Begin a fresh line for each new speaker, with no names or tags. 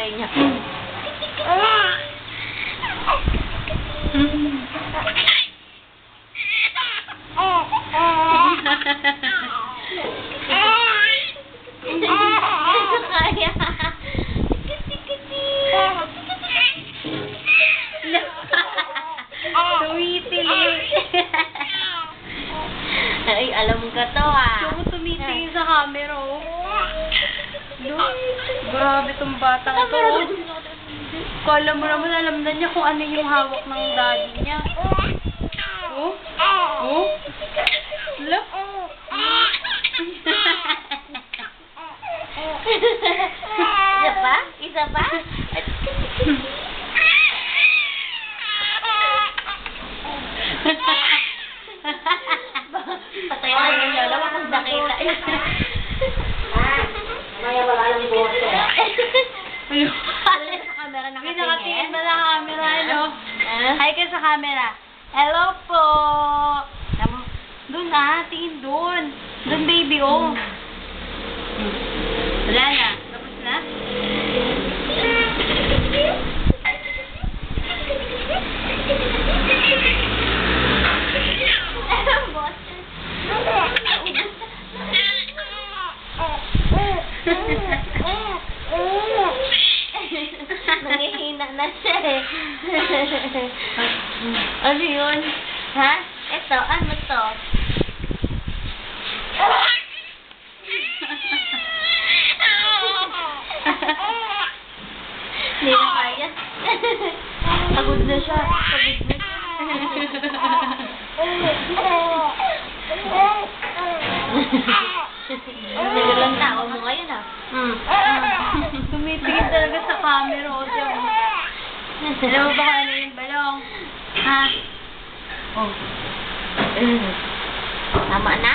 try niya. Kaya.
Tumitingin.
Ay, alam ka to ah.
Tsaka tumitingin sa camera, oh. Look, grabe tong batang to. Kala mo naman alam na niya kung ano yung hawak ng daddy niya. Oh? Oh? Look.
Isa pa? Isa pa? Patay na yung lolo kung nakita.
Maya wala lang buhok ko.
Ayun.
Sa camera
May
nakatingin.
nakatingin ba sa camera? Hello?
Ah?
Hi kayo sa camera. Hello po. Doon na, tingin doon. Doon baby, oh. Wala na. Tapos na?
Nangihina na siya eh. Ano yun? Ha? Ito, ano to? Hindi na kaya. Pagod na siya. Pagod na siya. Nagalang tao mo ngayon ah.
Tumitingin talaga sa camera, oh. Siya, oh. Alam mo ba kung ano yung balong? Ha?
Oh. Tama na?